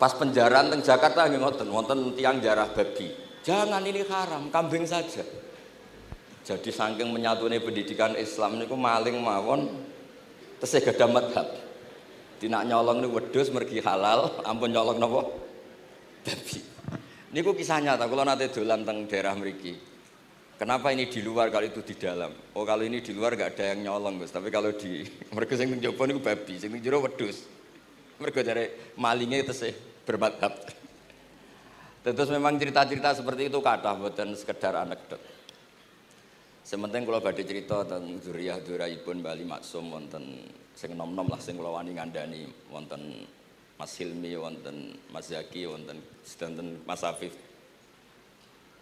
Pas penjaraan teng Jakarta nggih ngoten, wonten tiyang jarah babi. Jangan, ini haram, kambing saja. Jadi saking menyatune pendidikan Islam niku maling mawon tesih gadah madhab. Dinak nyolong niku wedhus mergi halal, ampun nyolong napa? Babi. Niku kisah nyata, kula nate dolan teng daerah mriki. Kenapa ini di luar kalau itu di dalam? Oh, kalau ini di luar enggak ada yang nyolong, Gus. Tapi kalau di mergo sing teng jaba niku babi, sing teng jero wedhus. Mergo jare malinge tesih bermadhab. Terus memang cerita-cerita seperti itu kathah mboten sekedar anekdot. Sementing kula badhe cerita tentang dzurriyyah-dzurriyyahipun Mbah Maksum wonten sing nom-nom lah sing kula wani ngandani wonten Mas Hilmi, wonten Mas Zaki, wonten sedanten Mas Afif.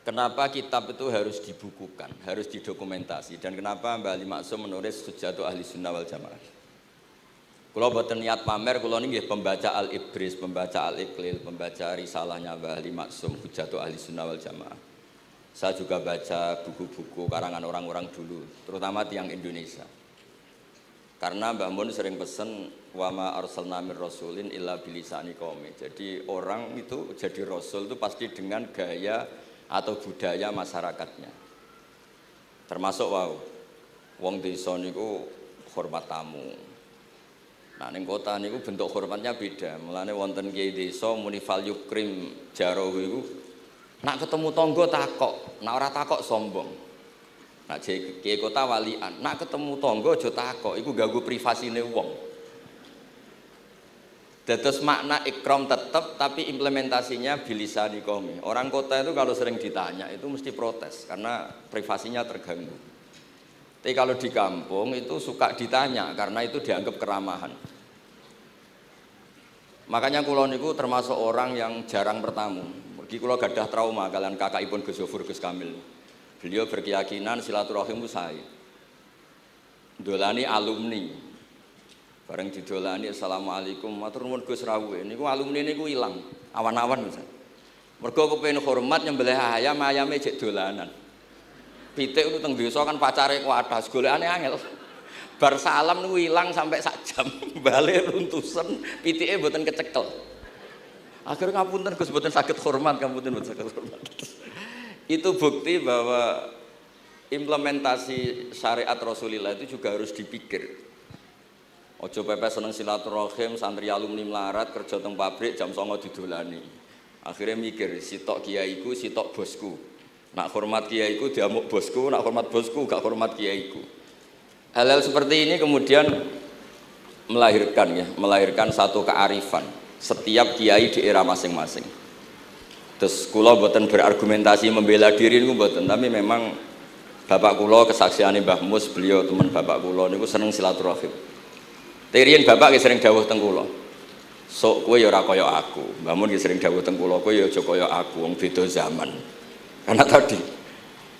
Kenapa kitab itu harus dibukukan, harus didokumentasi, dan kenapa Mbah Maksum menulis Hujjatu Ahli Sunnah wal Jamaah. Kula boten niat pamer, kula niki nggih pembaca Al-Ibris, pembaca Al-Iqlil, pembaca risalahnya Mbah Maksum Hujjatu Ahli Sunnah wal Jamaah. Saya juga baca buku-buku karangan orang-orang dulu, terutama tiang Indonesia. Karena Mbah Mun sering pesen wa ma arsalna mir rasulin illa bilisani qaumi. Jadi orang itu jadi rasul itu pasti dengan gaya atau budaya masyarakatnya. Termasuk wong desa niku hormat tamu. Nah, ning kota niku bentuk hormatnya beda. Mulane wonten kiai desa muni fal yukrim jarahu iku nak ketemu tangga takok, nak ora takok sombong. Nak kiai kota walian, nak ketemu tangga aja takok, iku ganggu privasine wong. Dados makna ikram tetap tapi implementasinya bilisani qaumi. Orang kota itu kalau sering ditanya itu mesti protes karena privasinya terganggu. Tapi kalau di kampung itu suka ditanya karena itu dianggap keramahan. Makanya kula niku termasuk orang yang jarang bertamu. Mergi kula gadah trauma kalian kakakipun Gus Zofur Gus Kamil. Beliau berkeyakinan silaturahim itu sae. Dolani alumni. Bareng didolani assalamualaikum matur nuwun Gus rawuh. Niku alumni niku ilang awan-awan Gus. Mergo kepengin hormat nyembelih ayam, ayame jek dolanan. Pitik itu teng desa kan pacare kuwathah, golekane angel. Bar salam niku ilang sampai sak jam. Bali runtusen, pitike mboten kecekel. Akhire ngapunten Gus mboten saged hormat, ngapunten mboten saged hormat. Itu bukti bahwa implementasi syariat Rasulullah itu juga harus dipikir. Ojo pepes seneng silaturahim, santri alumni melarat kerja teng pabrik jam 09.00 didolani. Akhirnya mikir, sitok kiaiku, sitok bosku. Nak hormat kiaiku diamuk bosku, nak hormat bosku gak hormat kiaiku. Hal-hal seperti ini kemudian melahirkan satu kearifan setiap kiai di era masing-masing. Terus kula mboten berargumentasi membela diri niku mboten, tapi memang bapak kula kesaksiane Mbah Mus, beliau teman bapak kula niku seneng silaturahim. Terian bapak nggih sering dawuh teng kula. Sok kowe ya ora kaya aku. Mbah Mun nggih sering dawuh teng kula, kowe ya aja kaya aku, wong beda zaman. Karena tadi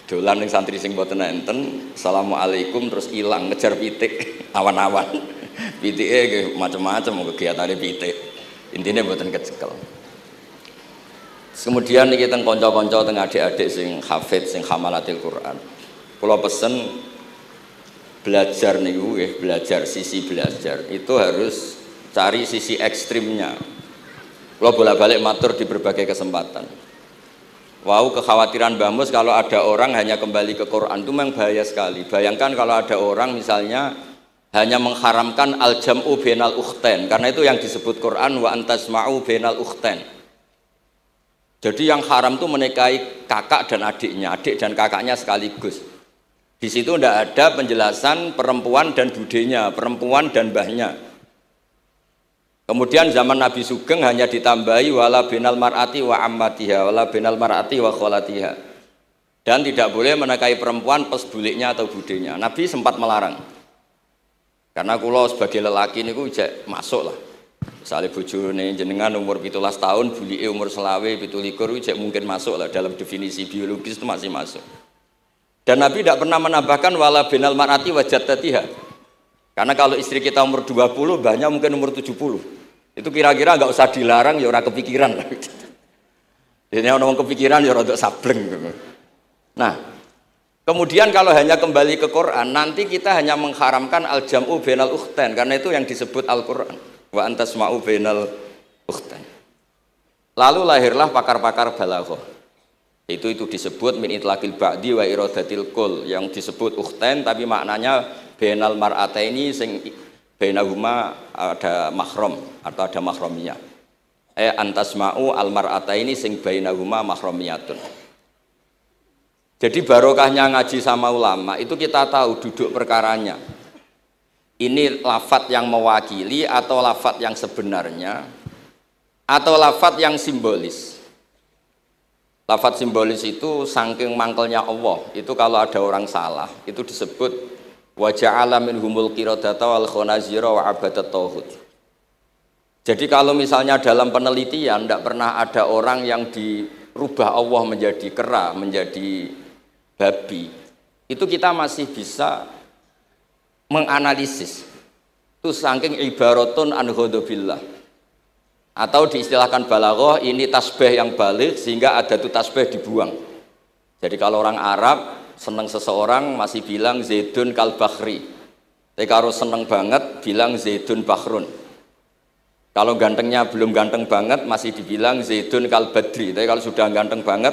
dolan ning santri sing mboten enten, assalamualaikum terus ilang ngejar pitik awan-awan. Pitike nggih macam-macam kegiatane pitik. Intine mboten kecekel. Kemudian niki teng kanca-kanca teng adik-adik sing hafid sing hamalatil Quran. Kula pesen belajar niku nggih, belajar sisi belajar itu harus cari sisi ekstrimnya. Kula bolak-balik matur di berbagai kesempatan. Wow, kekhawatiran Mbah Mus kalau ada orang hanya kembali ke Quran itu memang bahaya sekali. Bayangkan kalau ada orang misalnya hanya mengharamkan al-jam'u bainal ukhtain, karena itu yang disebut Quran wa antasma'u bainal ukhtain. Jadi yang haram itu menikahi kakak dan adiknya, adik dan kakaknya sekaligus. Di situ tidak ada penjelasan perempuan dan budenya, perempuan dan mbahnya. Kemudian zaman Nabi Sugeng hanya ditambahi wala binal mar'ati wa ammatiha, wala binal mar'ati wa kholatiha. Dan tidak boleh menikahi perempuan pes buliknya atau budenya. Nabi sempat melarang. Karena kula sebagai lelaki niku jek masuk lah. Misalnya bojone jenengan umur 17 tahun, bulike umur selawe 17 jek mungkin masuk lah dalam definisi biologis itu masih masuk. Dan Nabi tidak pernah menambahkan wala binal mar'ati wa jaddatiha. Karena kalau istri kita umur 20, mbahnya mungkin umur 70. Itu kira-kira nggak usah dilarang ya orang kepikiran. Jadi orang kepikiran ya rodok sableng. Nah, kemudian kalau hanya kembali ke Quran, nanti kita hanya mengharamkan al-jam'u bainal ukhtain, karena itu yang disebut Al-Quran. Wa antasma'u bainal ukhtain. Lalu lahirlah pakar-pakar balaghah. Itu disebut min itlaqil ba'di wa iradatil kul, yang disebut ukhtain tapi maknanya bainal mar'ataini sing bainahuma ada mahram atau ada mahramiyah. Antasma'u al mar'ataini sing bainahuma mahramiyatun. Jadi barokahnya ngaji sama ulama itu kita tahu duduk perkaranya. Ini lafadz yang mewakili atau lafadz yang sebenarnya atau lafadz yang simbolis. Lafadz simbolis itu saking mangkelnya Allah. Itu kalau ada orang salah, itu disebut wa ja'ala minhumul qiradata wal khanazira wa abadat tauhid. Jadi kalau misalnya dalam penelitian tidak pernah ada orang yang dirubah Allah menjadi kera, menjadi babi, itu kita masih bisa menganalisis. Itu saking ibaratun an ghadabillah. Atau diistilahkan balaghah, ini tasbih yang balik sehingga ada tuh tasbih dibuang. Jadi kalau orang Arab senang seseorang masih bilang Zaidun kal bakhri. Tapi kalau senang banget bilang Zaidun bakhrun. Kalau gantengnya belum ganteng banget masih dibilang Zaidun kal badri. Tapi kalau sudah ganteng banget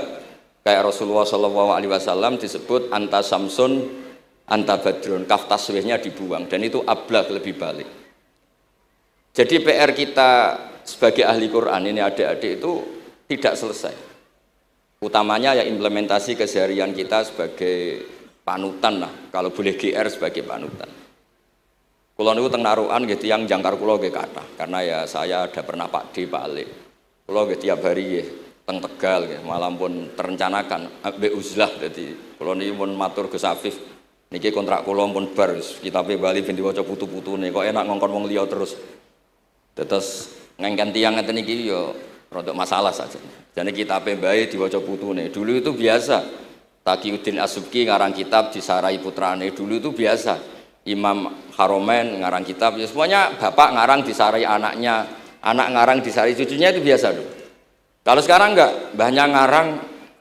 kayak Rasulullah SAW disebut anta samsun anta badrun. Kaf tasbihnya dibuang dan itu ablaq lebih balik. Jadi PR kita sebagai ahli Quran ini adik-adik itu tidak selesai. Utamanya ya implementasi keseharian kita sebagai panutan lah, kalau boleh GR sebagai panutan. Kulo niku teng Narukan nggih tiyang jangkar kulo nggih kathah, karena ya saya ada pernah Pak D Pak Ale. Kulo nggih tiap hari nggih teng Tegal nggih, malam pun terencanakan ambek uzlah dadi kulo niki pun matur Gus Afif. Niki kontrak kulo pun bar kitabe Bali ben diwaca putu-putune kok enak ngongkon wong liya terus. Terus ngengken tiang ngeten iki yo rodok masalah saja. Jane kitabe bae diwaca putune. Dulu itu biasa. Taqiyuddin As-Subki ngarang kitab disarai putrane. Dulu itu biasa. Imam Haromen ngarang kitab, ya semuanya bapak ngarang disarai anaknya, anak ngarang disarai cucunya, itu biasa dulu. Kalau sekarang enggak, mbahnya ngarang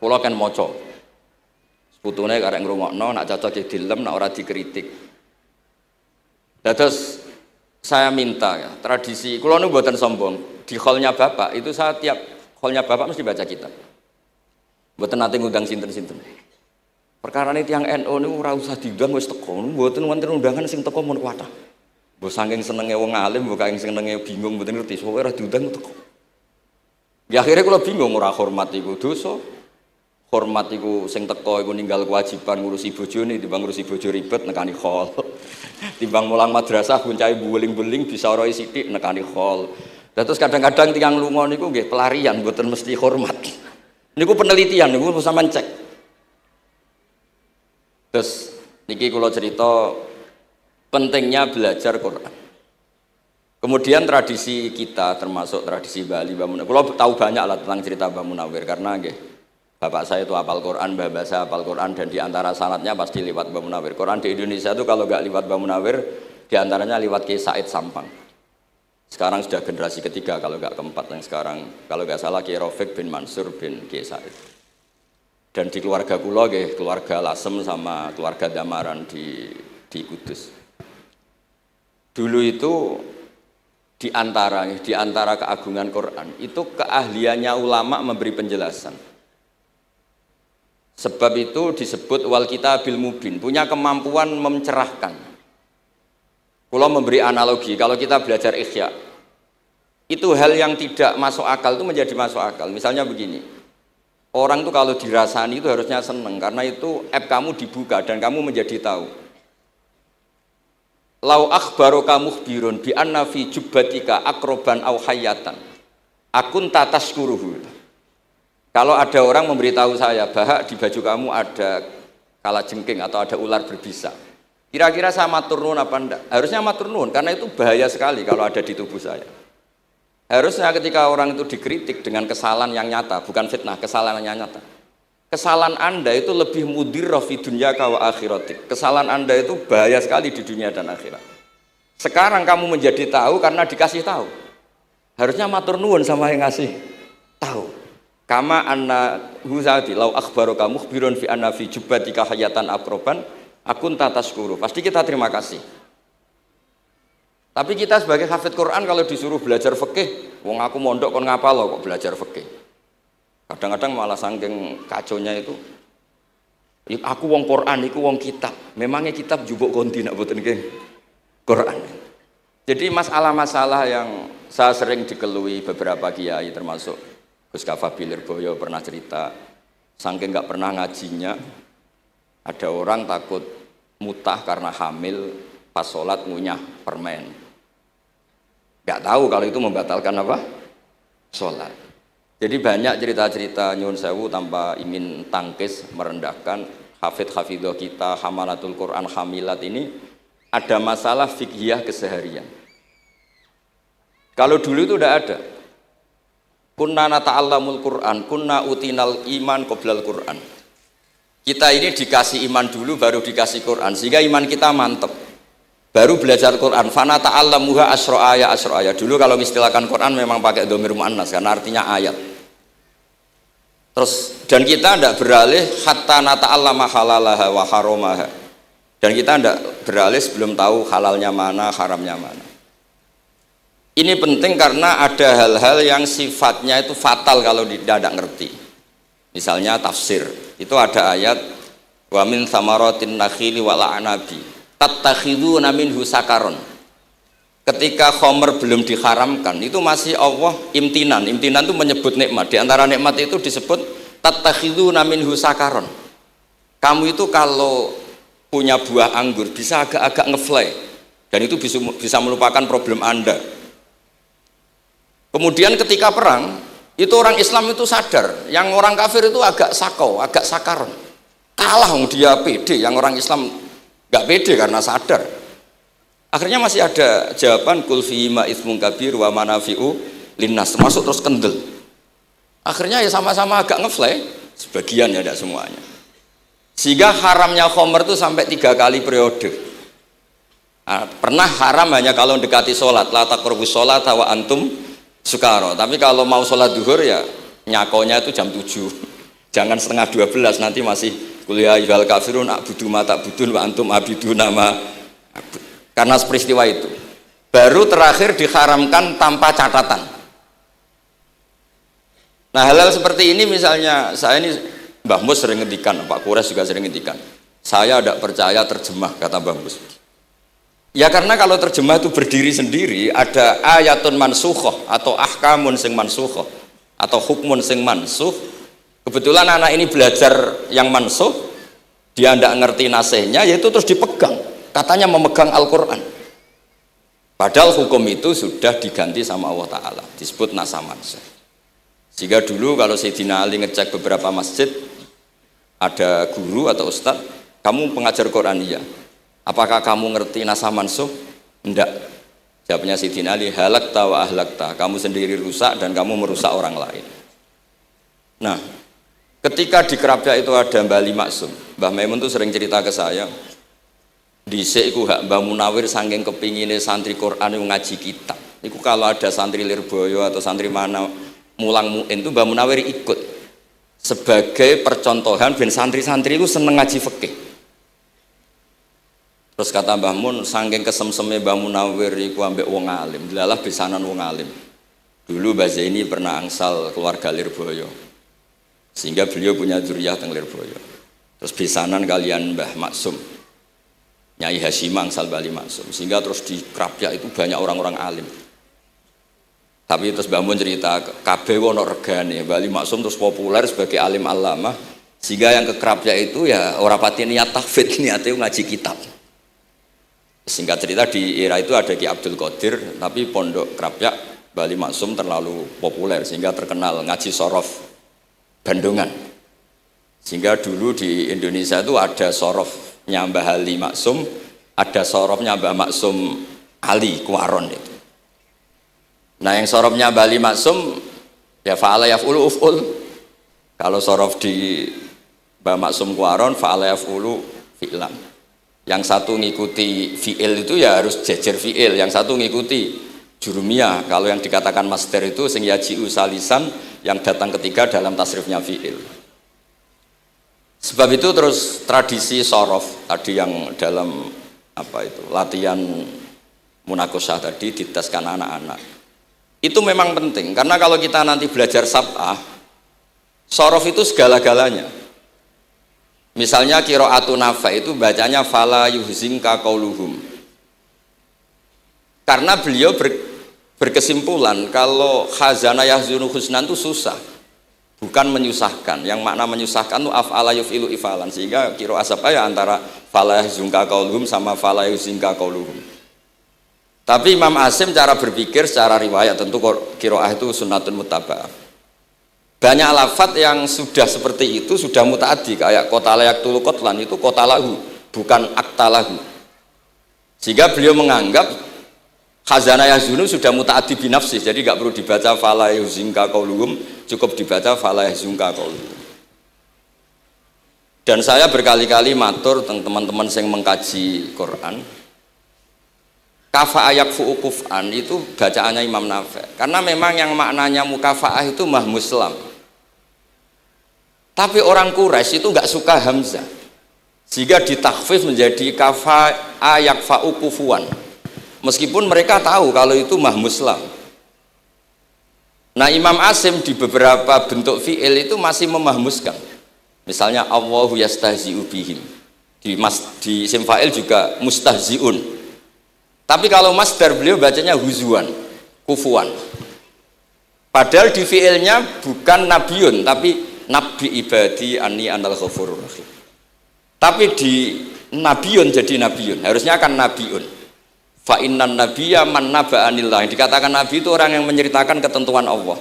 kula kan maca. Putune karek ngrungokno, nak cocok dilem, nak ora dikritik. Terus saya minta ya, tradisi, kalau nu buatan sombong, di hallnya bapak itu saya tiap hallnya bapak mesti baca kitab. Buatan nanti ngundang sinten-sinten. Perkara ini tiang NU ini ora usah diundang wis teko, buatan wonten undangan sing teko mun kuatah. Mbok saking senenge wong alim, mbok saking senenge bingung mboten ngerti, sowe ora diundang teko. Ya akhirnya kalau bingung ora hormat iku dosa. Hormat iku sing teko iku ninggal kewajiban ngurusi bojone, timbang ngurusi bojo ribet nekani hall. Timbang mulang madrasah buncai buling-buling bisa roi sithik nekani hall. Terus kadang-kadang tiang lunga niku nggih pelarian mboten mesti hormat. Niku penelitian niku sampean cek. Terus niki kula cerita pentingnya belajar Quran. Kemudian tradisi kita termasuk tradisi Bali Mbah Munawir. Kula tahu banyak lah tentang cerita Mbah Munawir karena nggih bapak saya itu hafal Quran, mbah saya hafal Quran, dan diantara sanadnya pasti lewat Mbah Munawir. Quran di Indonesia itu kalau nggak lewat Mbah Munawir, diantaranya lewat Kiai Said Sampang. Sekarang sudah generasi ketiga kalau nggak keempat yang sekarang. Kalau nggak salah Kiai Rafiq bin Mansur bin Kiai Said. Dan di keluarga kula nggih, keluarga Lasem sama keluarga Damaran di Kudus. Dulu itu di antara keagungan Quran itu keahliannya ulama memberi penjelasan. Sebab itu disebut wal kitabil mubin, punya kemampuan mencerahkan. Kalau memberi analogi, kalau kita belajar Ihya, itu hal yang tidak masuk akal itu menjadi masuk akal. Misalnya begini, orang itu kalau dirasani itu harusnya seneng, karena itu app kamu dibuka dan kamu menjadi tahu. Lau akhbaroka mukhbirun bi anna fi jubbatika akroban aw hayatan akun tataskuruhu. Kalau ada orang memberitahu saya bahwa di baju kamu ada kalajengking atau ada ular berbisa, kira-kira saya matur nuwun apa enggak? Harusnya matur nuwun, karena itu bahaya sekali kalau ada di tubuh saya. Harusnya ketika orang itu dikritik dengan kesalahan yang nyata, bukan fitnah, kesalahan yang nyata. Kesalahan Anda itu lebih mudirrah fi dunyaka wa akhiratik. Kesalahan Anda itu bahaya sekali di dunia dan akhirat. Sekarang kamu menjadi tahu karena dikasih tahu. Harusnya matur nuwun sama yang ngasih tahu. Kama anna huzati lau akhbaroka mukhbirun fi anna fi jubbatika hayatan akroban akun tataskuru. Pasti kita terima kasih. Tapi kita sebagai hafid Quran kalau disuruh belajar fikih, Wong aku mondok kon ngapal kok belajar fikih. Kadang-kadang malah saking kaconya itu, aku wong Quran, iku wong kitab. Memangnya kitab jubuk kondi nak boten nggih Quran. Jadi masalah-masalah yang saya sering dikelui beberapa kiai termasuk Gus Kafabi Lirboyo pernah cerita, saking nggak pernah ngajinya, ada orang takut mutah karena hamil pas sholat ngunyah permen. Nggak tahu kalau itu membatalkan apa? Sholat. Jadi banyak cerita-cerita nyun sewu tanpa ingin tangkis merendahkan hafidh-hafidhah kita, hamalatul Quran, hamilat ini ada masalah fiqhiyah keseharian. Kalau dulu itu udah ada. Kunna nata'allamul Quran, kunna utinal iman qoblal Quran. Kita ini dikasih iman dulu baru dikasih Quran sehingga iman kita mantep. Baru belajar Quran, fana ta'allamuha asra ayat. Dulu kalau istilahkan Quran memang pakai dhamir muannas karena artinya ayat. Terus dan kita tidak beralih hatta nata'allama halalaha wa haramaha. Dan kita tidak beralih sebelum tahu halalnya mana, haramnya mana. Ini penting karena ada hal-hal yang sifatnya itu fatal kalau tidak ngerti. Misalnya tafsir. Itu ada ayat wa min thamaratin nakhili wal a'nabi tattakhiduna minhu sakaron. Ketika khomer belum diharamkan itu masih Allah imtinan itu menyebut nikmat. Di antara nikmat itu disebut tattakhiduna minhu sakaron. Kamu itu kalau punya buah anggur bisa agak-agak ngefly dan itu bisa melupakan problem Anda. Kemudian ketika perang itu orang Islam itu sadar, yang orang kafir itu agak sakau, agak sakaron. Kalah dia pede, yang orang Islam gak pede karena sadar. Akhirnya masih ada jawaban kul fi ma itsmun kabir wa manafi'u linnas, termasuk terus kendel. Akhirnya ya sama-sama agak ngefly, sebagian ya tidak semuanya. Sehingga haramnya khomer itu sampai 3 kali periode. Pernah haram hanya kalau dekati sholat, la taqrabus sholat wa antum sukaro. Tapi kalau mau sholat duhur ya nyakonya itu jam 7. Jangan setengah 12 nanti masih kuliah yuhal kafirun a'budu ma ta'budun wa antum abidu nama. Karena peristiwa itu baru terakhir diharamkan tanpa catatan. Nah hal-hal seperti ini misalnya saya ini Mbah Mus sering ngendikan, Pak Kures juga sering ngendikan, saya tidak percaya terjemah, kata Mbah Mus. Ya karena kalau terjemah itu berdiri sendiri, ada ayatun mansukhoh atau ahkamun sing mansukhoh atau hukmun sing mansuh. Kebetulan anak ini belajar yang mansuh, dia tidak ngerti nasihnya, yaitu terus dipegang, katanya memegang Al-Quran. Padahal hukum itu sudah diganti sama Allah Ta'ala, disebut nasah mansuh. Sehingga dulu kalau Sayyidina Ali ngecek beberapa masjid, ada guru atau ustadz, kamu pengajar Quran iya, apakah kamu ngerti nasah mansuh? Enggak. Jawabnya Sayyidina Ali, halakta wa ahlakta, kamu sendiri rusak dan kamu merusak orang lain. Nah, ketika di Kerapia itu ada Mbah Ali Maksum, Mbah Maimun tuh sering cerita ke saya, dhisik iku hak Mbah Munawir saking kepingine santri Quran yang ngaji kitab. Iku kalau ada santri Lirboyo atau santri mana mulang muin itu Mbah Munawir ikut sebagai percontohan ben santri-santri itu seneng ngaji fikih. Terus kata Mbah Mun, saking kesemseme Mbah Munawir iku ambek wong alim, delalah besanan wong alim. Dulu Mbah Zaini pernah angsal keluarga Lirboyo, sehingga beliau punya dzurriyyah teng Lirboyo. Terus besanan kalian Mbah Maksum, Nyai Hasyim angsal Bali Maksum, sehingga terus di Krapyak itu banyak orang-orang alim. Tapi terus Mbah Mun cerita, kabeh ono regane, Bali Maksum terus populer sebagai alim alama, sehingga yang ke Krapyak itu ya ora pati niat tahfidz, niate ngaji kitab. Singkat cerita di era itu ada Ki Abdul Qadir, tapi pondok Krapyak Bali Maksum terlalu populer sehingga terkenal ngaji sorof Bandungan. Sehingga dulu di Indonesia itu ada sorofnya Mbah Ali Maksum, ada sorofnya Mbah Maksum Ali Kuaron itu. Nah yang sorofnya Mbah Ali Maksum ya fa'ala yaf'ulu uf'ul. Kalau sorof di Mbah Maksum Kuaron fa'ala yaf'ulu fi'lan. Yang satu ngikuti fi'il itu ya harus jejer fi'il, yang satu ngikuti jurumiyah. Kalau yang dikatakan masdar itu sing yaji'u salisan, yang datang ketiga dalam tasrifnya fi'il. Sebab itu terus tradisi sorof tadi yang dalam apa itu latihan munakosah tadi diteskan anak-anak Itu memang penting karena kalau kita nanti belajar sab'ah, sorof itu segala-galanya. Misalnya qiraatun Nafi' itu bacanya fala yuhzinka qauluhum. Karena beliau berkesimpulan kalau khazana yahzunu husnan itu susah, bukan menyusahkan. Yang makna menyusahkan itu af'ala yuf'ilu ifalan, sehingga qiraat sab'ah ya antara fala yuhzinka qauluhum sama fala yuhzinka qauluhum. Tapi Imam Asim cara berpikir secara riwayat, tentu qiraah itu sunnatun muttaba'ah. Banyak lafadz yang sudah seperti itu sudah mutaaddi, kayak qatala yaqtulu qatlan itu qatalahu bukan aktalahu. Sehingga beliau menganggap khazana yahzunu sudah mutaaddi binafsih, jadi nggak perlu dibaca fala yuhzinka qauluhum, cukup dibaca fala yahzunka qauluhum. Dan saya berkali-kali matur tentang teman-teman yang mengkaji Quran, kafa'ah yakfu'u kuf'an itu bacaannya Imam Nafi', karena memang yang maknanya mukafa'ah itu mahmuslam. Tapi orang Quraisy itu nggak suka hamzah, sehingga ditakhfif menjadi kafa'ah yakfa'u kufuan, meskipun mereka tahu kalau itu mahmuslam. Nah, Imam Asim di beberapa bentuk fi'il itu masih memahmuskan, misalnya Allahu yastahzi'u bihim, di isim fa'il juga mustahzi'un. Tapi kalau masdar beliau bacanya huzuan, kufuan. Padahal di fiilnya bukan nabiun, tapi nabi ibadi anni anal ghafurur rahim. Tapi di nabiun jadi nabiun, harusnya kan nabiun. Fa innan nabiyya man naba'anillah. Yang dikatakan nabi itu orang yang menceritakan ketentuan Allah.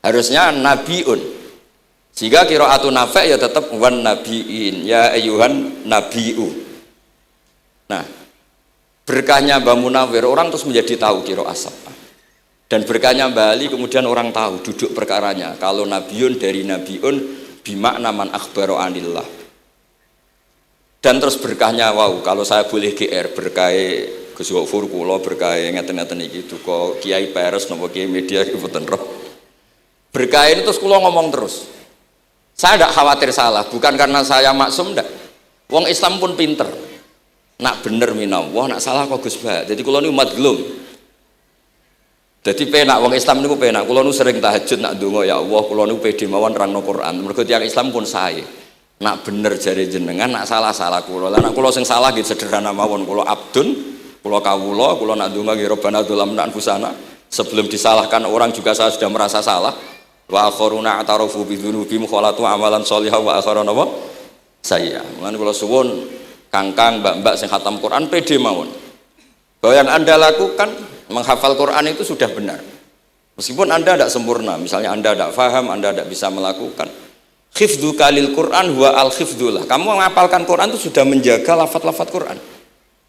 Harusnya nabiun. Jika qiraatun Nafi' ya tetap wan nabiin, ya ayyuhan nabiu. Nah, berkahnya Mbah Munawir orang terus menjadi tahu qiraat sab'ah. Dan berkahnya Mbah Ali kemudian orang tahu duduk perkaranya. Kalau nabiun dari nabiun bimakna man akhbaro anillah. Dan terus berkahnya wow, kalau saya boleh GR berkah Gus Gofur kula berkah ngeten-ngeten iki duka Kiai Peres napa Kiai Media iki mboten roh. Berkah ini terus kula ngomong terus. Saya tidak khawatir salah, bukan karena saya maksum ndak. Wong Islam pun pinter. Nak bener minallah, nak salah kok Gus Bah. Jadi kula niku umat gelum. Jadi penak wong Islam niku penak. Kula niku sering tahajud nak ndonga ya Allah, kula niku pede mawon nerangno Quran. Mergo tiyang Islam pun sae. Nak bener jare jenengan, nak salah kula. Lah nak kula sing salah nggih sederhana mawon. Kula abdun, kula kawula, kula nak ndonga nggih Rabbana dzalamna anfusana. Sebelum disalahkan orang juga saya sudah merasa salah. Wa akharuna atarafu bi dzunubihim khalatu amalan shalihah wa akharuna wa sayya. Mulane kula suwun kangkang, mbak-mbak sing khatam Quran pede mawon. Bahwa yang Anda lakukan menghafal Quran itu sudah benar. Meskipun Anda tidak sempurna, misalnya Anda tidak faham, Anda tidak bisa melakukan. Khifdhu kalil Quran huwa al-khifdullah. Kamu menghafalkan Quran itu sudah menjaga lafaz-lafaz Quran.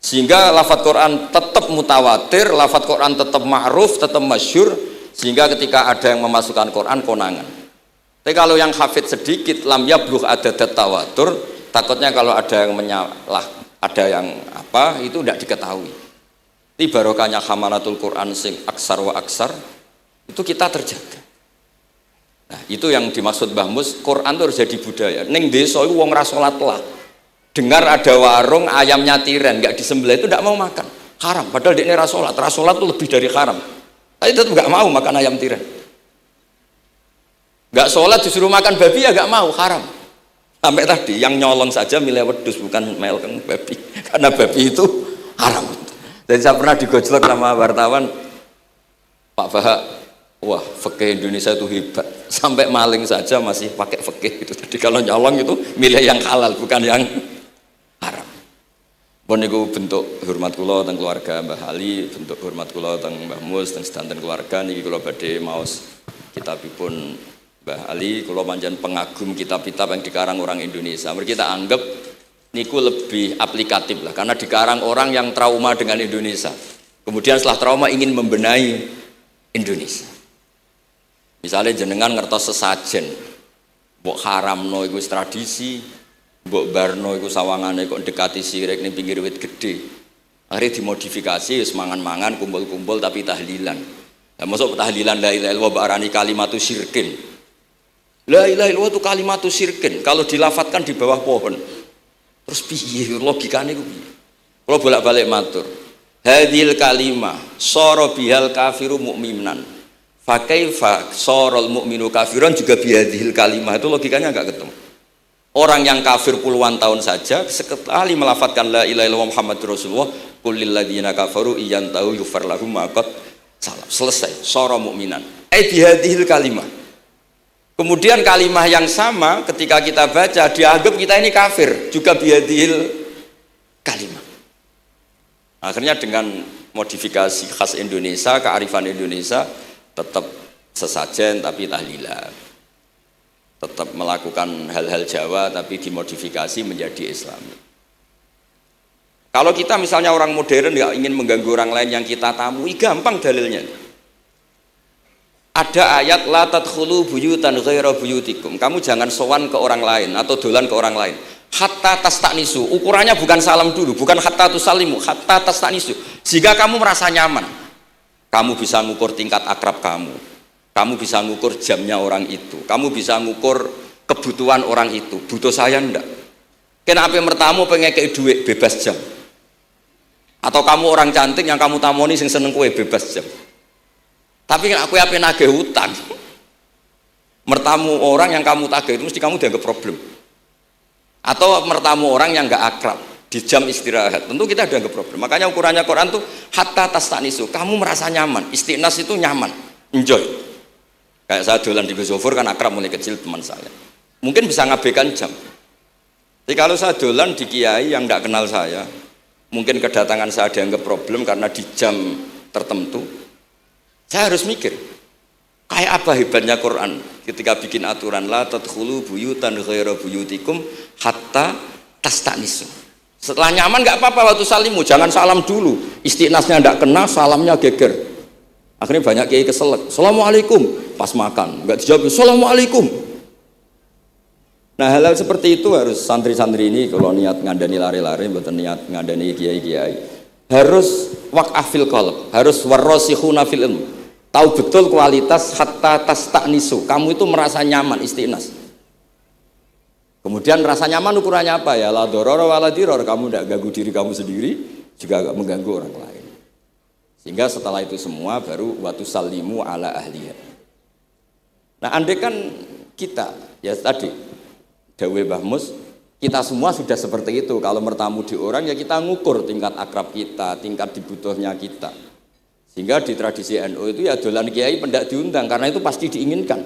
Sehingga lafaz Quran tetap mutawatir, lafaz Quran tetap ma'ruf, tetap masyhur, sehingga ketika ada yang memasukkan Quran konangan. Tapi kalau yang hafid sedikit lam yablugh adadat tawatur, takutnya kalau ada yang menyalah, ada yang apa itu tidak diketahui. Ini barokahnya hamalatul Quran sing aksar wa aksar itu kita terjaga. Nah, itu yang dimaksud Mbah Mus, Quran itu harus jadi budaya. Ning desa iku wong ra salat lah. Dengar ada warung ayamnya tiren nggak disembelih itu tidak mau makan. Haram, padahal dia ra salat. Ra salat itu lebih dari haram. Tapi tetap nggak mau makan ayam tiren. Nggak sholat disuruh makan babi ya nggak mau, haram. Sampai tadi yang nyolong saja milih wedus bukan melken babi, karena babi itu haram. Jadi saya pernah digojlok sama wartawan, Pak Bahak, wah fikih Indonesia itu hebat, sampai maling saja masih pakai fikih itu. Jadi kalau nyolong itu milih yang halal bukan yang haram. Pun itu bentuk hormat kula teng keluarga Mbah Ali, bentuk hormat kula teng Mbah Mus teng sedanten keluarga niki kula badhe maos kitabipun Mbah Ali, kula pancen pengagum kitab-kitab yang dikarang orang Indonesia. Mereka kita anggap niku lebih aplikatif lah, karena dikarang orang yang trauma dengan Indonesia. Kemudian setelah trauma ingin membenahi Indonesia. Misalnya jenengan ngertos sesajen, mbok haramno iku tradisi, mbok barno iku sawangane kok dekati sirik ning pinggir wit gede. Akhirnya dimodifikasi, mangan-mangan, kumpul-kumpul tapi tahlilan. Nah, masuk tahlilan la ilaha illallah barani kalimatu syirkin. La ilaha illallah itu kalimatu syirkin. Kalau dilafatkan di bawah pohon. Terus piye logikane ku piye? Kalau bolak-balik matur. hadhil kalimah sara bihal kafiru mu'minan fa kaifa saral mu'minu kafiran juga bihadhil kalimah. Itu logikanya enggak ketemu. Orang yang kafir puluhan tahun saja sekali melafadzkan la ilaha illallah Muhammadur Rasulullah qul lil ladzina kafaru iyantahu yufar lahum ma qad salam. Selesai, sara mu'minan. Bihadhil kalimah. Kemudian kalimah yang sama ketika kita baca dianggap kita ini kafir juga bihadhil kalimah. Akhirnya dengan modifikasi khas Indonesia, kearifan Indonesia tetap sesajen tapi tahlilan. Tetap melakukan hal-hal Jawa tapi dimodifikasi menjadi Islami. Kalau kita misalnya orang modern nggak ingin mengganggu orang lain yang kita tamui, gampang dalilnya. Ada ayat la tadkhulu buyutan ghaira buyutikum. Kamu jangan sowan ke orang lain atau dolan ke orang lain. Hatta tastanisu. Ukurannya bukan salam dulu, bukan hatta tusallimu, hatta tastanisu. Jika kamu merasa nyaman, kamu bisa mengukur tingkat akrab kamu. Kamu bisa ngukur jamnya orang itu, kamu bisa ngukur kebutuhan orang itu. Butuh saya enggak? Kenapa mertamu pengen kayak duit bebas jam? Atau kamu orang cantik yang kamu tamoni sing seneng kue bebas jam? Tapi aku apa nagih hutang? Mertamu orang yang kamu tagih itu mesti kamu dianggap problem. Atau mertamu orang yang enggak akrab di jam istirahat, tentu kita dianggap problem. Makanya ukurannya Quran tuh hatta tastanisu. Kamu merasa nyaman, istiqnas itu nyaman, enjoy. Kayak saya dolan di Gosofur kan akrab mulai kecil teman saya. Mungkin bisa ngabaikan jam. Jadi kalau saya dolan di kiai yang tidak kenal saya, mungkin kedatangan saya dianggap problem karena di jam tertentu. Saya harus mikir, kayak apa hebatnya Quran ketika bikin aturan la tadkhulu buyutan ghaira buyutikum hatta tastanisu. Setelah nyaman nggak apa-apa waktu salimu, jangan salam dulu. Istiqnasnya tidak kena, salamnya geger. Akhirnya banyak kiai keselak, assalamualaikum, pas makan, nggak dijawab, assalamualaikum. Nah hal-hal seperti itu harus santri-santri ini kalau niat ngandani lari-lari, bukan niat ngandani kiai-kiai, harus waqafil qalb, harus warrasikhuna fil ilm, tahu betul kualitas hatta tastanisu, kamu itu merasa nyaman istiqnas. Kemudian rasa nyaman ukurannya apa ya? La dororo wala diror, kamu tidak ganggu diri kamu sendiri, juga gak mengganggu orang lain. Sehingga setelah itu semua baru watu salimu ala ahliya. Nah andai kan kita ya tadi Dawe Mbah Mus, kita semua sudah seperti itu. Kalau bertamu di orang ya kita ngukur tingkat akrab kita, tingkat dibutuhnya kita. Sehingga di tradisi NU itu ya dolan kiai pendak diundang karena itu pasti diinginkan.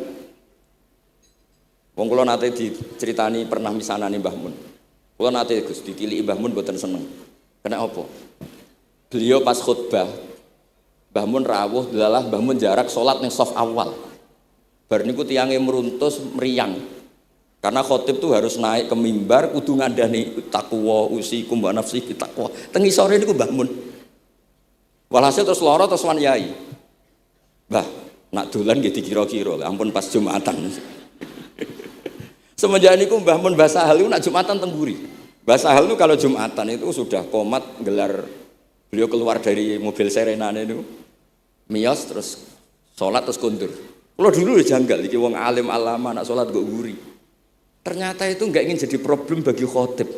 Wong kula nate diceritani pernah misanani Mbah Mun. Kula nate Gus ditiliki Mbah Mun mboten seneng. Kena apa? Beliau pas khutbah Mbah Mun rawuh delalah Mbah Mun jarak salat ning saf awal. Bar niku tiyange meruntus meriang. Karena khotib tuh harus naik ke mimbar kudu ngandani taqwa usikum wa nafsi taqwa. Teng isore niku Mbah Mun. Walhasil terus lara terus wan yai. Mbah, nak dolan nggih dikira-kira, ampun pas Jumatan. Semenjak niku Mbah Mun Mbah Sahal niku nak Jumatan teng mburi. Mbah Sahal niku kalau Jumatan itu sudah komat gelar, beliau keluar dari mobil serenane niku. Miyos terus sholat terus kundur. Kalau dulu janggal, iki wong alim alama nak sholat kok guri. Ternyata itu nggak ingin jadi problem bagi khotib.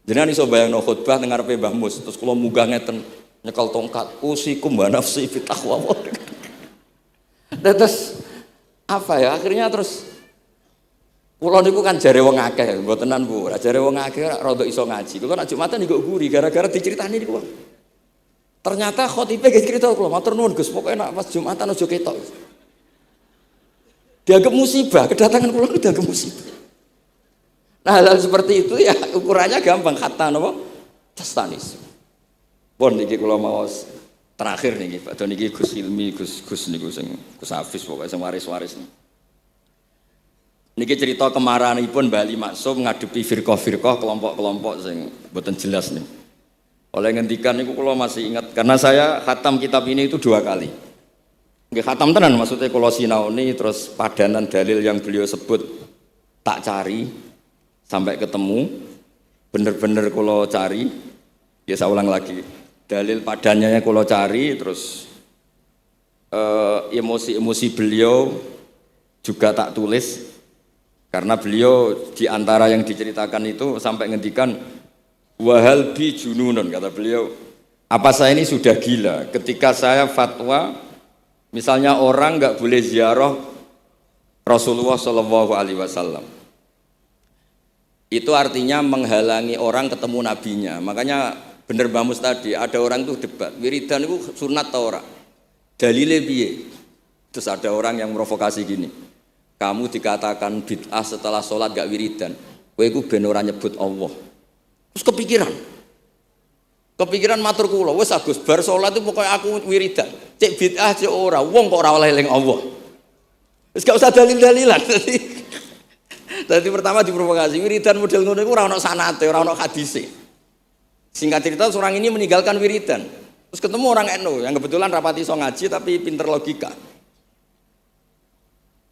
Jenengan iso bayangno khotbah teng ngarepe Mbah Mus, terus kula munggah ngeten nyekel tongkat, usikum wa nafsi fi taqwa. Terus apa ya? Akhirnya terus kula niku kan jare wong akeh, mbotenan Bu. Jare wong akeh ora rada iso ngaji. Kula nak Jumatan kok guri gara-gara diceritani niku. Ternyata khotibe ge cerita kula, matur nuwun Gus, pokoke nek pas Jumatan aja ketok. Dianggap musibah, kedatangan kula itu dianggap musibah. Nah, hal seperti itu ya ukurannya gampang, kata napa? Tastanis. Pun niki kula maos terakhir niki, Pak Don niki Gus Ilmi, Gus niku sing Gus Hafiz pokoke sing waris-waris niki. Niki cerita kemarahanipun Bali Maksum ngadepi firqah-firqah kelompok-kelompok sing mboten jelas nih. Oleh ngendikan niku kula masih ingat karena saya khatam kitab ini itu 2 kali. Nggih khatam tenan maksudnya kula sinaoni terus padanan dalil yang beliau sebut tak cari sampai ketemu bener-bener kula cari. Ya saya ulang lagi. Dalil padannya kula cari terus emosi-emosi beliau juga tak tulis karena beliau di antara yang diceritakan itu sampai ngendikan wahal bi jununun, kata beliau, Apa saya ini sudah gila ketika saya fatwa misalnya orang nggak boleh ziarah Rasulullah Shallallahu Alaihi Wasallam? Itu artinya menghalangi orang ketemu nabinya. Makanya bener Mbah Mus tadi, ada orang tuh debat, wiridan itu sunat atau ora? Dalile piye? Terus ada orang yang provokasi gini, kamu dikatakan bid'ah setelah sholat gak wiridan, kowe iku ben ora nyebut Allah. Terus kepikiran matur kula, wis Agus bar sholat itu pokoknya aku wiridan. Cek bid'ah cek ora, wong kok ora oleh eling Allah. Wis gak usah dalil-dalilan. Tadi pertama diprovokasi, wiridan model ngono iku ora ono sanate, ora ono hadise. Singkat cerita orang ini meninggalkan wiridan. Terus ketemu orang NU yang kebetulan rapati iso ngaji tapi pinter logika.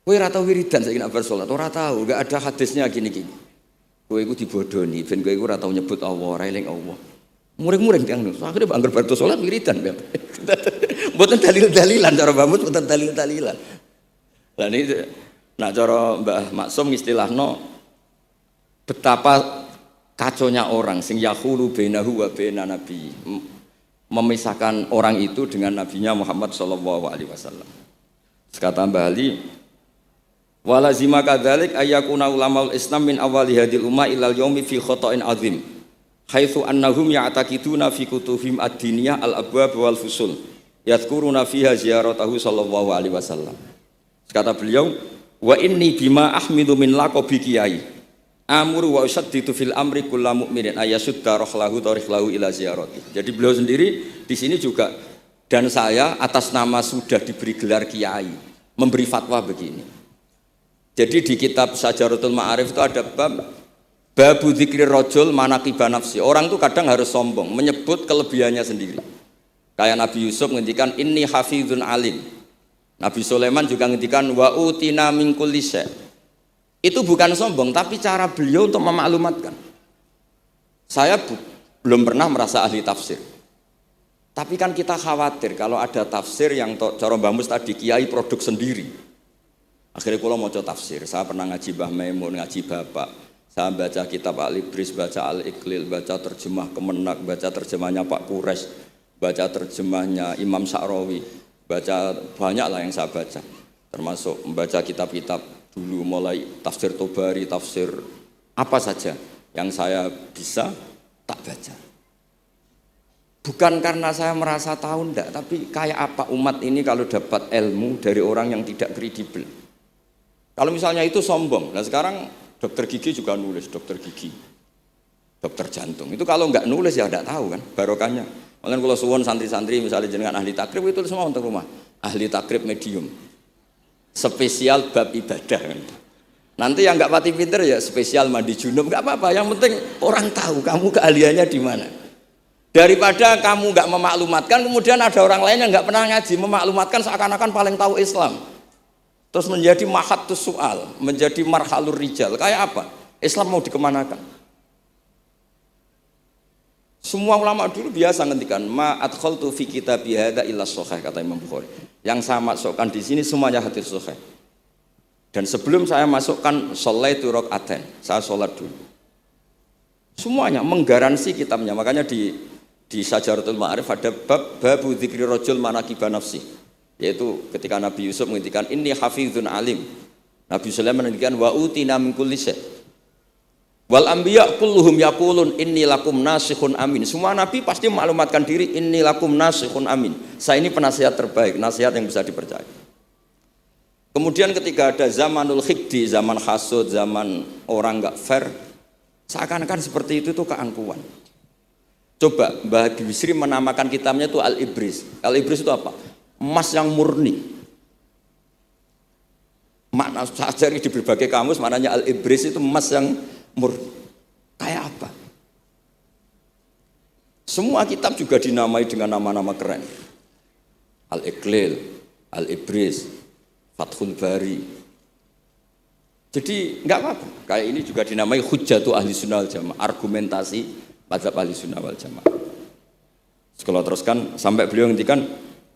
Kowe ora tau wiridan saiki nek bar salat, ora tau, enggak ada hadisnya gini-gini. Kowe iku dibodoni, ben kowe iku ora tau nyebut Allah, ora eling Allah. Muring-muring tiang niku. Akhire anggar bar salat wiridan. Mboten dalil-dalilan cara Mbah Mun, mboten dalil-dalilan. Lah niki nak cara Mbah Maksum istilahno betapa kaconya orang sing yahulu bainahu wa baina nabi, memisahkan orang itu dengan nabinya Muhammad sallallahu alaihi wasallam. Kata Mbah Ali, walazima kadzalik ayyakuna ulamaul Islam min awali hadil ummah ilal yaumi fi khata'in azim haitsu annahum ya'taqiduna fi kutubihim ad-diniyah al-abwab wal fusul yadhkuruna fiha ziyaratahu sallallahu alaihi wasallam. Kata beliau, wa inni bima ahmidu min laqabi kiai amuru wa usaddidu fil amri kullu mu'minin ayasudda rahlahu tariklahu ila ziyarati. Jadi beliau sendiri di sini juga, dan saya atas nama sudah diberi gelar kiai memberi fatwa begini. Jadi di kitab Syajaratul Ma'arif itu ada babu dzikri rajul manaqiba nafsi. Orang itu kadang harus sombong menyebut kelebihannya sendiri. Kayak Nabi Yusuf ngendikan inni hafizun alim. Nabi Sulaiman juga ngendikan wa utina min kulli syai'. Itu bukan sombong, tapi cara beliau untuk memaklumatkan. Saya belum pernah merasa ahli tafsir. Tapi kan kita khawatir kalau ada tafsir yang cara Mbah Mus tadi kiai produk sendiri. Akhirnya kalau mau coba tafsir, saya pernah ngaji Mbah Maimun, ngaji Bapak. Saya baca kitab Al-Ibris, baca Al-Iqlil, baca terjemah Kemenak, baca terjemahnya Pak Kures, baca terjemahnya Imam Sa'rawi, baca banyak lah yang saya baca. Termasuk membaca kitab-kitab dulu mulai tafsir Tobari, tafsir apa saja yang saya bisa tak baca. Bukan karena saya merasa tahu enggak, tapi kayak apa umat ini kalau dapat ilmu dari orang yang tidak kredibel. Kalau misalnya itu sombong, nah sekarang dokter gigi juga nulis, dokter gigi, dokter jantung. Itu kalau enggak nulis ya enggak tahu kan barokahnya. Makanya kalau suwon santri-santri misalnya jenengan ahli takrib itu semua untuk rumah. Ahli takrib medium. Spesial bab ibadah kan. Nanti yang enggak pati pinter ya spesial mandi junub, enggak apa-apa. Yang penting orang tahu kamu keahliannya di mana. Daripada kamu enggak memaklumatkan, kemudian ada orang lain yang enggak pernah ngaji memaklumatkan seakan-akan paling tahu Islam. Terus menjadi mahatus soal, menjadi marhalur rijal. Kayak apa? Islam mau dikemanakan? Semua ulama dulu biasa ngendikan ma adkhaltu fi kitabi hadza illa shahih, kata Imam Bukhari. Yang saya masukkan di sini semuanya hadis sahih. Dan sebelum saya masukkan sholaitu rakaatain, saya sholat dulu. Semuanya menggaransi kitabnya. Makanya di Syajaratul Ma'arif ada babu dzikri rajul manaqiba nafsi. Yaitu ketika Nabi Yusuf menghentikan inni hafizun alim, Nabi Sulaiman menghentikan wa utina min kulli syai'. Wal anbiya kulluhum yaqulun inni lakum nasikhun amin. Semua nabi pasti maklumatkan diri inni lakum nasikhun amin. Saya ini penasihat terbaik, nasihat yang bisa dipercaya. Kemudian ketika ada zamanul khibdi, zaman hasud, zaman orang enggak fair, seakan-akan seperti itu tuh keangkuhan. Coba Mbah Bisri menamakan kitabnya itu Al-Ibris. Al-Ibris itu apa? Emas yang murni. Makna saya cari di berbagai kamus, maknanya Al-Ibris itu emas yang murni. Kayak apa? Semua kitab juga dinamai dengan nama-nama keren. Al-Iqlil, Al-Ibris, Fathul Bari. Jadi enggak apa-apa. Kayak ini juga dinamai Hujjatu Ahli Sunnah wal Jamaah, argumentasi mazhab Ahli Sunnah wal Jamaah. Sekolah teruskan sampai beliau ngendikan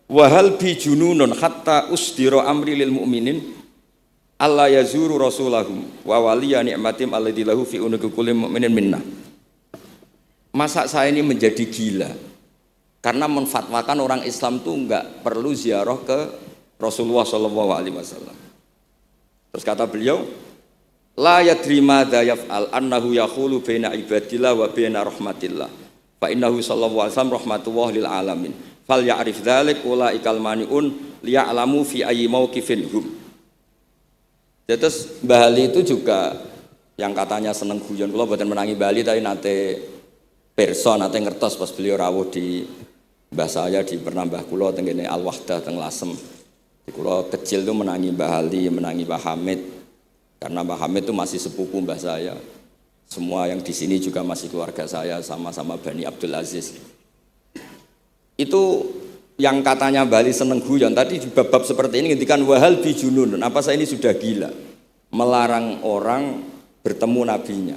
wahal bi jununun hatta usdira amri lil mu'minin alla yazuru rasulahum wa waliya ni'matim alladzi lahu fi unuqi kulli mu'minin minna. Masa saya ini menjadi gila Karena menfatwakan orang Islam itu enggak perlu ziarah ke Rasulullah Shallallahu Alaihi Wasallam. Terus kata beliau, la yadri madza yaf'al annahu yaqulu baina ibadillah wa baina rahmatillah. Fa innahu sallallahu alaihi wasallam rahmatullah lil alamin. Fal ya'rif dzalik ulaikal maniun liya'lamu fi ayyi mauqifin hum. Terus Mbah Ali itu juga yang katanya seneng guyon, kula mboten menangi Mbah Ali tapi nate pirsa nate ngertos pas beliau rawuh di mbah saya di Pernambah kula teng kene Al Wahdah teng Lasem. Kula kecil itu menangi Mbah Ali, menangi Mbah Hamid. Karena Mbah Hamid itu masih sepupu mbah saya. Semua yang di sini juga masih keluarga saya, sama-sama Bani Abdul Aziz. Itu yang katanya Bali seneng guyon tadi di bab-bab seperti ini ngendikan wahal bijunun. Apa saya ini sudah gila melarang orang bertemu nabinya.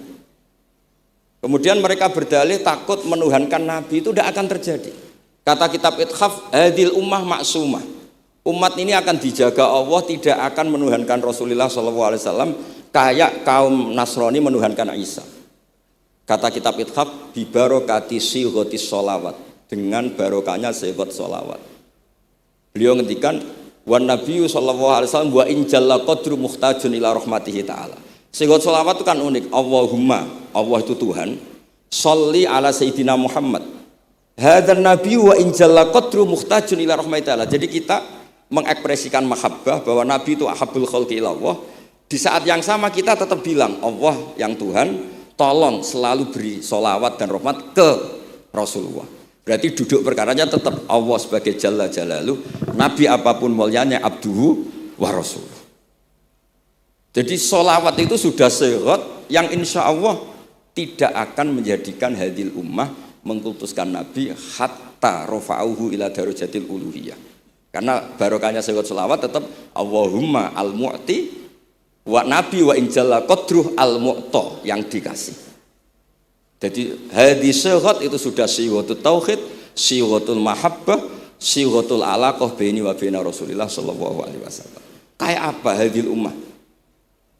Kemudian mereka berdalih takut menuhankan nabi, itu tidak akan terjadi. Kata kitab Ithaf, hadil ummah maksumah. Umat ini akan dijaga Allah, tidak akan menuhankan Rasulullah SAW kayak kaum Nasrani menuhankan Isa. Kata kitab Ithaf, bibarokati sighotis sholawat, dengan barokahnya sighat sholawat. Beliau ngendikan, wan nabiyyu sallallahu alaihi wasallam wa in jalla qadru muhtajun ila rahmatihi ta'ala. Sighat sholawat itu kan unik. Allahumma, Allah itu Tuhan, sholli ala sayyidina Muhammad. Hadzal nabiyyu wa in jalla qadru muhtajun ila rahmatihi ta'ala. Jadi kita mengekspresikan mahabbah bahwa Nabi itu ahabbul khalqi ilallah. Di saat yang sama kita tetap bilang Allah yang Tuhan, tolong selalu beri sholawat dan rahmat ke Rasulullah. Berarti duduk perkaranya tetap Allah sebagai Jalla Jalaluh, Nabi apapun mulianya abduhu wa rasuluh. Jadi sholawat itu sudah syarat yang insya Allah tidak akan menjadikan hadil ummah mengkultuskan Nabi hatta rafa'uhu ila darajatil uluhiyah. Karena barokahnya syarat sholawat tetap Allahumma al-mu'ti wa nabi wa injalla qadruh al-mu'ta, yang dikasih. Jadi hadis syarat itu sudah syiwatul tauhid, syiwatul mahabbah, syiwatul alaqah baini wa baina Rasulillah sallallahu alaihi wasallam. Kayak apa hadil ummah?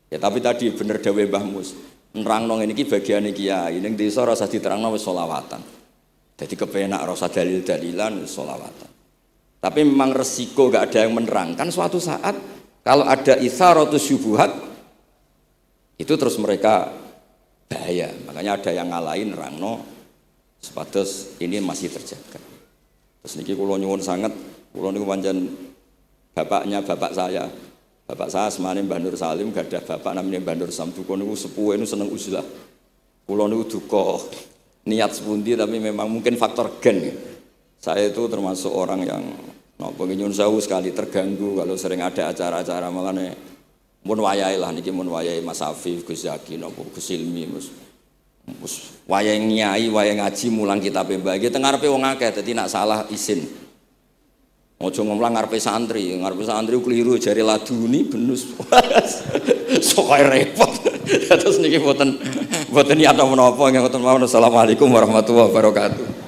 Ya tapi tadi bener dawuh Mbah Mus, nerangno ngene iki bagiane kiai ning desa rasa diterangno wis sholawatan. Jadi kepenak rasa dalil-dalilan sholawatan. Tapi memang resiko gak ada yang menerangkan suatu saat kalau ada itsaratus syubuhat itu terus mereka bahaya. Makanya ada yang ngalahin nerangno sepatus ini masih terjaga. Terus niki kula nyuwun sangat, kula niku pancen bapaknya bapak saya. Bapak saya semane Mbah Nur Salim, gadah bapak namanya Mbah Nur Samduko niku sepuhe niku seneng uzlah. Kula niku duka niat sepundi tapi memang mungkin faktor gen ya. Saya itu termasuk orang yang nyuwun sewu sekali terganggu kalau sering ada acara-acara malane mun wayahe lah niki mun wayahe Mas Afif, Gus Zaki napa Gus Ilmi mus wayahe nyai, wayahe ngaji mulang kitab mbah iki teng ngarepe wong akeh dadi nak salah izin. Ojo ngomong ngarepe santri keliru jari laduni benus. Sok repot. Terus niki mboten niat menapa ngoten mawon. Assalamualaikum warahmatullahi wabarakatuh.